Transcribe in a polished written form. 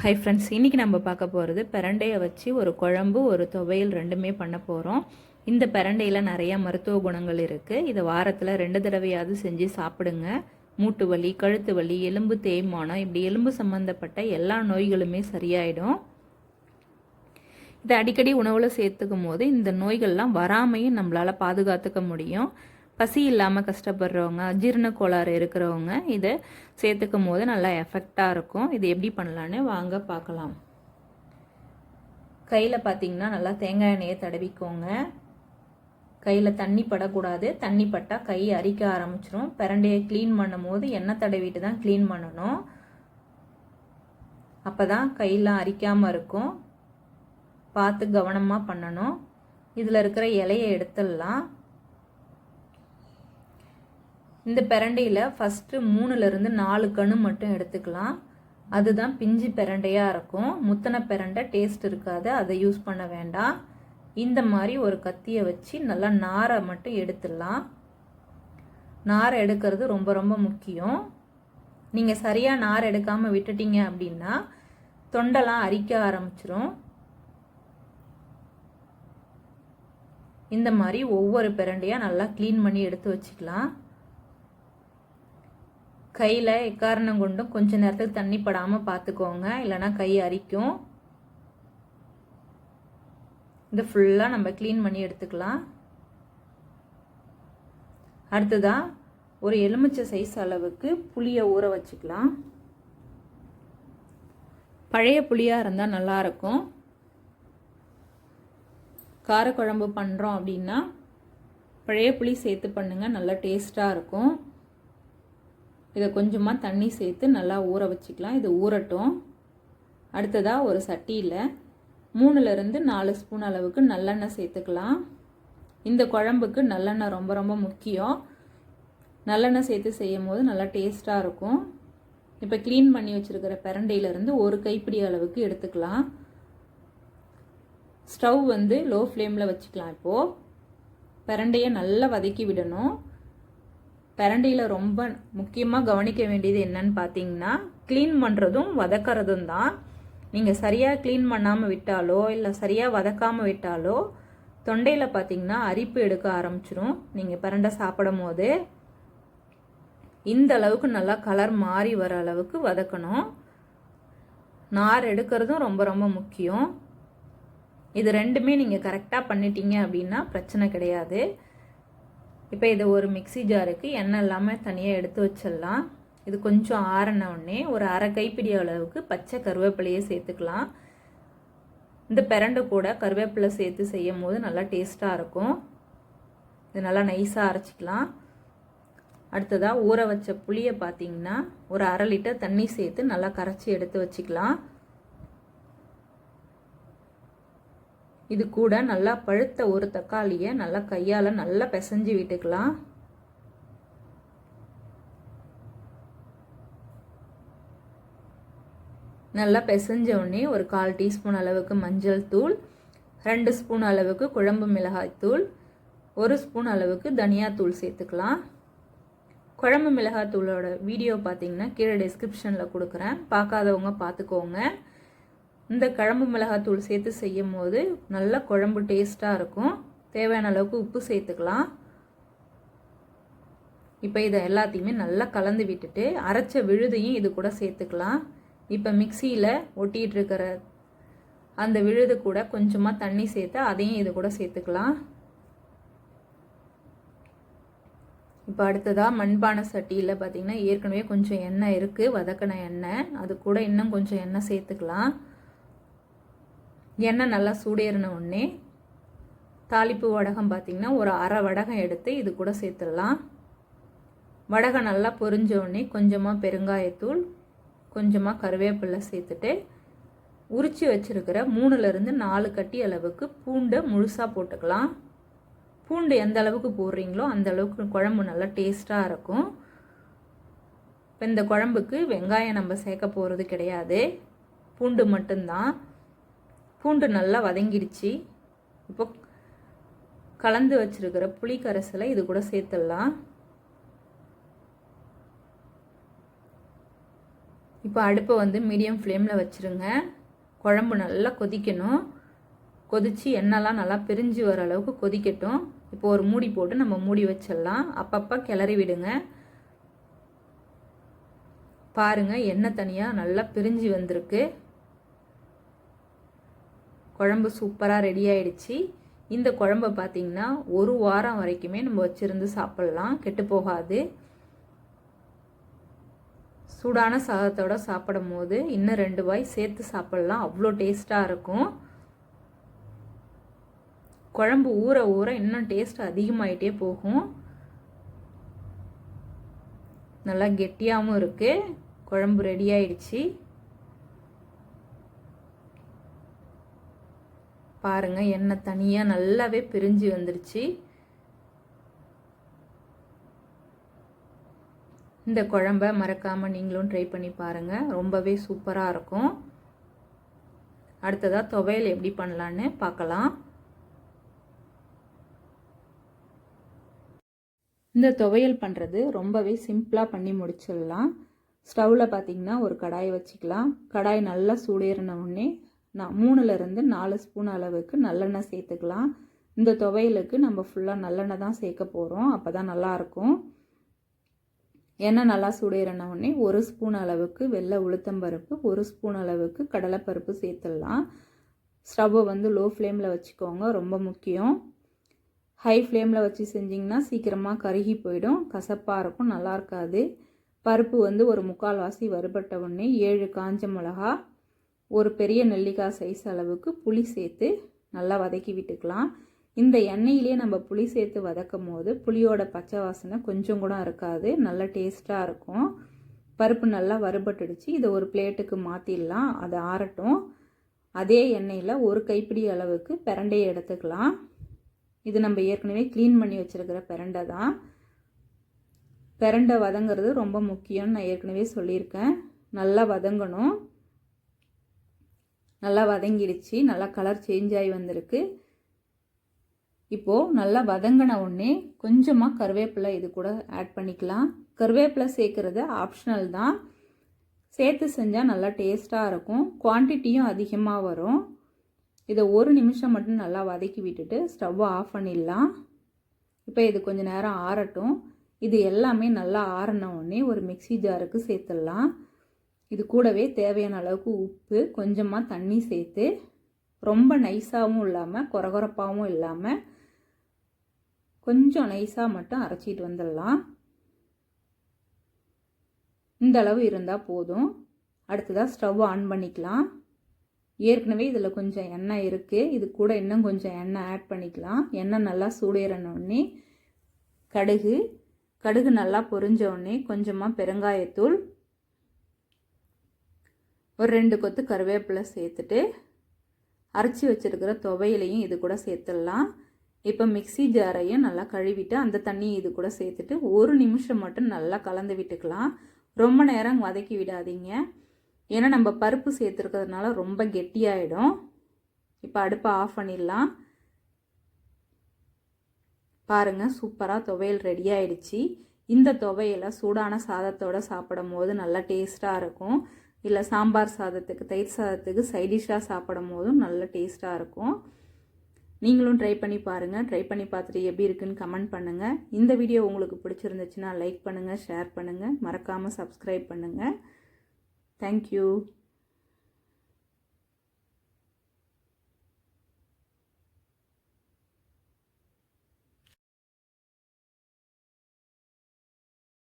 Hi friends, இன்றைக்கி நம்ம பார்க்க போகிறது பிரண்டையை வச்சு ஒரு குழம்பு ஒரு துவையல் ரெண்டுமே பண்ண போகிறோம். இந்த பிரண்டையில் நிறையா மருத்துவ குணங்கள் இருக்குது. இதை வாரத்தில் 2 தடவையாவது செஞ்சு சாப்பிடுங்க. மூட்டு வலி, கழுத்து வலி, எலும்பு தேய்மானம், இப்படி எலும்பு சம்மந்தப்பட்ட எல்லா நோய்களுமே சரியாயிடும். இதை அடிக்கடி உணவில் சேர்த்துக்கும் போது இந்த நோய்கள்லாம் வராமையும் நம்மளால் பாதுகாத்துக்க முடியும். பசி இல்லாமல் கஷ்டப்படுறவங்க, அஜீரண கோளாறு இருக்கிறவங்க இதை சேர்த்துக்கும் போது நல்லா எஃபெக்டாக இருக்கும். இது எப்படி பண்ணலான்னு வாங்க பார்க்கலாம். கையில் பார்த்திங்கன்னா நல்லா தேங்காய் எண்ணெயை தடவிக்கோங்க. கையில் தண்ணி படக்கூடாது. தண்ணி பட்டால் கை அரிக்க ஆரம்பிச்சிடும். பிரண்டையை க்ளீன் பண்ணும் போது எண்ணெய் தடவிட்டு தான் க்ளீன் பண்ணணும். அப்போ தான் கையெல்லாம் அரிக்காமல் இருக்கும். பார்த்து கவனமாக பண்ணணும். இதில் இருக்கிற இலையை எடுத்துடலாம். இந்த பிரண்டையில் ஃபஸ்ட்டு 3லேருந்து 4 கணு மட்டும் எடுத்துக்கலாம். அதுதான் பிஞ்சு பிரண்டையாக இருக்கும். முத்தனை பிரண்டை டேஸ்ட் இருக்காது, அதை யூஸ் பண்ண வேண்டாம். இந்த மாதிரி ஒரு கத்தியை வச்சு நல்லா நாரை மட்டும் எடுத்துடலாம். நாரை எடுக்கிறது ரொம்ப ரொம்ப முக்கியம். நீங்கள் சரியாக நார் எடுக்காமல் விட்டுட்டீங்க அப்படின்னா தொண்டெல்லாம் அரிக்க ஆரம்பிச்சிரும். இந்த மாதிரி ஒவ்வொரு பிரண்டையாக நல்லா க்ளீன் பண்ணி எடுத்து வச்சுக்கலாம். கையில் எக்காரணம் கொண்டும் கொஞ்ச நேரத்துக்கு தண்ணி படாமல் பார்த்துக்கோங்க, இல்லைனா கை அரிக்கும். இதை ஃபுல்லாக நம்ம க்ளீன் பண்ணி எடுத்துக்கலாம். அடுத்ததாக ஒரு எலுமிச்சை சைஸ் அளவுக்கு புளியை ஊற வச்சுக்கலாம். பழைய புளியாக இருந்தால் நல்லாயிருக்கும். காரக்குழம்பு பண்ணுறோம் அப்படின்னா பழைய புளி சேர்த்து பண்ணுங்கள், நல்லா டேஸ்ட்டாக இருக்கும். இதை கொஞ்சமாக தண்ணி சேர்த்து நல்லா ஊற வச்சுக்கலாம். இது ஊறட்டும். அடுத்ததாக ஒரு சட்டியில் 3லேருந்து 4 ஸ்பூன் அளவுக்கு நல்லெண்ணெய் சேர்த்துக்கலாம். இந்த குழம்புக்கு நல்லெண்ணெய் ரொம்ப ரொம்ப முக்கியம். நல்லெண்ணெய் சேர்த்து செய்யும் போது நல்லா டேஸ்ட்டாக இருக்கும். இப்போ க்ளீன் பண்ணி வச்சுருக்கிற பிரண்டையிலேருந்து ஒரு கைப்பிடி அளவுக்கு எடுத்துக்கலாம். ஸ்டவ் லோ ஃப்ளேமில் வச்சுக்கலாம். இப்போது பிரண்டையை நல்லா வதக்கி விடணும். பிரண்டையில் ரொம்ப முக்கியமாக கவனிக்க வேண்டியது என்னன்னு பார்த்தீங்கன்னா, க்ளீன் பண்ணுறதும் வதக்கிறதும் தான். நீங்கள் சரியாக க்ளீன் பண்ணாமல் விட்டாலோ இல்லை சரியாக வதக்காமல் விட்டாலோ தொண்டையில் பார்த்தீங்கன்னா அரிப்பு எடுக்க ஆரம்பிச்சிடும். நீங்கள் பிரண்டை சாப்பிடும் போது இந்த அளவுக்கு நல்லா கலர் மாறி வர அளவுக்கு வதக்கணும். நார் எடுக்கிறதும் ரொம்ப ரொம்ப முக்கியம். இது ரெண்டுமே நீங்கள் கரெக்டாக பண்ணிட்டீங்க அப்படின்னா பிரச்சனை கிடையாது. இப்போ இதை ஒரு மிக்சி ஜாருக்கு எண்ணெய் இல்லாமல் தனியாக எடுத்து வச்சிடலாம். இது கொஞ்சம் ஆறின உடனே ஒரு அரை கைப்பிடி அளவுக்கு பச்சை கருவேப்பிலையை சேர்த்துக்கலாம். இந்த பிரண்டை கூட கருவேப்பிலை சேர்த்து செய்யும் போது நல்லா டேஸ்ட்டாக இருக்கும். இது நல்லா நைஸாக அரைச்சிக்கலாம். அடுத்ததாக ஊற வச்ச புளியை பார்த்திங்கன்னா ஒரு 1/2 லிட்டர் தண்ணி சேர்த்து நல்லா கரைச்சி எடுத்து வச்சுக்கலாம். இது கூட நல்லா பழுத்த ஒரு தக்காளியை நல்லா கையால் நல்லா பிசைஞ்சு விட்டுக்கலாம். நல்லா பிசைஞ்ச உடனே ஒரு 1/4 டீஸ்பூன் அளவுக்கு மஞ்சள் தூள், 2 ஸ்பூன் அளவுக்கு குழம்பு மிளகாய் தூள், 1 ஸ்பூன் அளவுக்கு தனியாத்தூள் சேர்த்துக்கலாம். குழம்பு மிளகாய் தூளோட வீடியோ பார்த்தீங்கன்னா கீழே டிஸ்கிரிப்ஷனில் கொடுக்குறேன், பார்க்காதவங்க பார்த்துக்கோங்க. இந்த குழம்பு மிளகாத்தூள் சேர்த்து செய்யும் போது நல்ல குழம்பு டேஸ்ட்டாக இருக்கும். தேவையான அளவுக்கு உப்பு சேர்த்துக்கலாம். இப்போ இதை எல்லாத்தையுமே நல்லா கலந்து விட்டுட்டு அரைச்ச விழுதையும் இது கூட சேர்த்துக்கலாம். இப்போ மிக்சியில் ஒட்டிகிட்டு இருக்கிற அந்த விழுது கூட கொஞ்சமாக தண்ணி சேர்த்து அதையும் இது கூட சேர்த்துக்கலாம். இப்போ அடுத்ததாக மண்பானை சட்டியில் பார்த்திங்கன்னா ஏற்கனவே கொஞ்சம் எண்ணெய் இருக்குது, வதக்கின எண்ணெய். அது கூட இன்னும் கொஞ்சம் எண்ணெய் சேர்த்துக்கலாம். எண்ணெய் நல்லா சூடேறின உடனே தாளிப்பு வடகம் பார்த்திங்கன்னா ஒரு அரை வடகம் எடுத்து இது கூட சேர்த்துடலாம். வடகம் நல்லா பொரிஞ்ச உடனே கொஞ்சமாக பெருங்காயத்தூள், கொஞ்சமாக கருவேப்பிலை சேர்த்துட்டு உரித்து வச்சுருக்கிற 3லேருந்து 4 கட்டி அளவுக்கு பூண்டை முழுசாக போட்டுக்கலாம். பூண்டு எந்த அளவுக்கு போடுறீங்களோ அந்த அளவுக்கு குழம்பு நல்லா டேஸ்ட்டாக இருக்கும். இப்போ இந்த குழம்புக்கு வெங்காயம் நம்ம சேர்க்க போகிறது கிடையாது, பூண்டு மட்டும்தான். பூண்டு நல்லா வதங்கிடுச்சு. இப்போ கலந்து வச்சுருக்கிற புளி கரைசலை இது கூட சேர்த்துடலாம். இப்போ அடுப்பை வந்து மீடியம் ஃப்ளேமில் வச்சுருங்க. குழம்பு நல்லா கொதிக்கணும். கொதித்து எண்ணெய்லாம் நல்லா பிரிஞ்சு வர அளவுக்கு கொதிக்கட்டும். இப்போ ஒரு மூடி போட்டு நம்ம மூடி வச்சிடலாம். அப்பப்போ கிளறி விடுங்க. பாருங்கள், எண்ணெய் தனியாக நல்லா பிரிஞ்சு வந்திருக்கு. குழம்பு சூப்பராக ரெடி ஆயிடுச்சு. இந்த குழம்பை பார்த்திங்கன்னா 1 வாரம் வரைக்குமே நம்ம வச்சுருந்து சாப்பிட்லாம், கெட்டு போகாது. சூடான சாதத்தோடு சாப்பிடும் போது இன்னும் 2 வாய் சேர்த்து சாப்பிட்லாம், அவ்வளோ டேஸ்ட்டாக இருக்கும். குழம்பு ஊற ஊற இன்னும் டேஸ்ட் அதிகமாகிட்டே போகும். நல்லா கெட்டியாகவும் இருக்குது. குழம்பு ரெடி ஆயிடுச்சு. பாருங்கள், எண்ணெய் தனியாக நல்லாவே பிரிஞ்சு வந்துடுச்சு. இந்த குழம்ப மறக்காமல் நீங்களும் ட்ரை பண்ணி பாருங்கள், ரொம்பவே சூப்பராக இருக்கும். அடுத்ததாக துவையல் எப்படி பண்ணலான்னு பார்க்கலாம். இந்த துவையல் பண்ணுறது ரொம்பவே சிம்பிளாக பண்ணி முடிச்சிடலாம். ஸ்டவ்வில் பார்த்திங்கன்னா ஒரு கடாயை வச்சுக்கலாம். கடாய் நல்லா சூடேறின உடனே 3லேருந்து 4 ஸ்பூன் அளவுக்கு நல்லெண்ணெய் சேர்த்துக்கலாம். இந்த துவையலுக்கு நம்ம ஃபுல்லாக நல்லெண்ணெய் தான் சேர்க்க போகிறோம், அப்போ தான் நல்லாயிருக்கும். எண்ணெய் நல்லா சூடேறின உடனே 1 ஸ்பூன் அளவுக்கு வெள்ளை உளுத்தம்பருப்பு, 1 ஸ்பூன் அளவுக்கு கடலைப்பருப்பு சேர்த்துடலாம். ஸ்டவ்வை வந்து லோ ஃப்ளேமில் வச்சுக்கோங்க, ரொம்ப முக்கியம். ஹை ஃப்ளேமில் வச்சு செஞ்சிங்கன்னா சீக்கிரமாக கருகி போயிடும், கசப்பாக இருக்கும், நல்லா இருக்காது. பருப்பு வந்து ஒரு 3/4 வாசி வறுபட்ட உடனே 7 காஞ்ச மிளகா, ஒரு பெரிய நெல்லிக்காய் சைஸ் அளவுக்கு புளி சேர்த்து நல்லா வதக்கி விட்டுக்கலாம். இந்த எண்ணெயிலே நம்ம புளி சேர்த்து வதக்கும் போது புளியோட பச்சை வாசனை கொஞ்சம் கூட இருக்காது, நல்ல டேஸ்ட்டாக இருக்கும். பருப்பு நல்லா வறுபட்டுடுச்சு. இதை ஒரு பிளேட்டுக்கு மாற்றிடலாம், அதை ஆறட்டும். அதே எண்ணெயில் ஒரு கைப்பிடி அளவுக்கு பிரண்டையை எடுத்துக்கலாம். இது நம்ம ஏற்கனவே க்ளீன் பண்ணி வச்சுருக்கிற பிரண்டை தான். பிரண்டை வதங்கிறது ரொம்ப முக்கியம்னு நான் ஏற்கனவே சொல்லியிருக்கேன். நல்லா வதங்கணும். நல்லா வதங்கிடுச்சு, நல்லா கலர் சேஞ்ச் ஆகி வந்திருக்கு. இப்போது நல்லா வதங்கின உடனே கொஞ்சமாக கருவேப்பிலை இது கூட ஆட் பண்ணிக்கலாம். கருவேப்பிலை சேர்க்குறது ஆப்ஷனல் தான், சேர்த்து செஞ்சால் நல்லா டேஸ்ட்டாக இருக்கும், குவான்டிட்டியும் அதிகமாக வரும். இதை 1 நிமிஷம் மட்டும் நல்லா வதக்கி விட்டுட்டு ஸ்டவ்வை ஆஃப் பண்ணிடலாம். இப்போ இது கொஞ்சம் நேரம் ஆறட்டும். இது எல்லாமே நல்லா ஆறின உடனே ஒரு மிக்ஸி ஜாருக்கு சேர்த்துடலாம். இது கூடவே தேவையான அளவுக்கு உப்பு, கொஞ்சமாக தண்ணி சேர்த்து ரொம்ப நைஸாகவும் இல்லாமல் கொரகொரப்பாகவும் இல்லாமல் கொஞ்சம் நைஸாக மட்டும் அரைச்சிட்டு வந்துடலாம். இந்த அளவு இருந்தால் போதும். அடுத்ததாக ஸ்டவ் ஆன் பண்ணிக்கலாம். ஏற்கனவே இதில் கொஞ்சம் எண்ணெய் இருக்குது, இது கூட இன்னும் கொஞ்சம் எண்ணெய் ஆட் பண்ணிக்கலாம். எண்ணெய் நல்லா சூடேறினோடனே கடுகு நல்லா பொரிஞ்ச உடனே கொஞ்சமாக பெருங்காயத்தூள், ஒரு 2 கொத்து கருவேப்பிலை சேர்த்துட்டு அரைச்சி வச்சுருக்கிற துவையிலையும் இது கூட சேர்த்துடலாம். இப்போ மிக்ஸி ஜாரையும் நல்லா கழுவிட்டு அந்த தண்ணியை இது கூட சேர்த்துட்டு 1 நிமிஷம் மட்டும் நல்லா கலந்து விட்டுக்கலாம். ரொம்ப நேரம் வதக்கி விடாதீங்க, ஏன்னா நம்ம பருப்பு சேர்த்துருக்கிறதுனால ரொம்ப கெட்டியாயிடும். இப்போ அடுப்பை ஆஃப் பண்ணிடலாம். பாருங்கள், சூப்பராக துவையல் ரெடி ஆயிடுச்சு. இந்த துவையலை சூடான சாதத்தோடு சாப்பிடும் போது நல்லா டேஸ்ட்டாக இருக்கும். இல்லை சாம்பார் சாதத்துக்கு, தயிர் சாதத்துக்கு சைடிஷ்ஷாக சாப்பிடும் போதும் நல்ல டேஸ்ட்டாக இருக்கும். நீங்களும் ட்ரை பண்ணி பாருங்கள். ட்ரை பண்ணி பார்த்துட்டு எப்படி இருக்குன்னு கமெண்ட் பண்ணுங்கள். இந்த வீடியோ உங்களுக்கு பிடிச்சிருந்துச்சுன்னா லைக் பண்ணுங்கள், ஷேர் பண்ணுங்கள், மறக்காமல் சப்ஸ்கிரைப் பண்ணுங்கள். Thank you.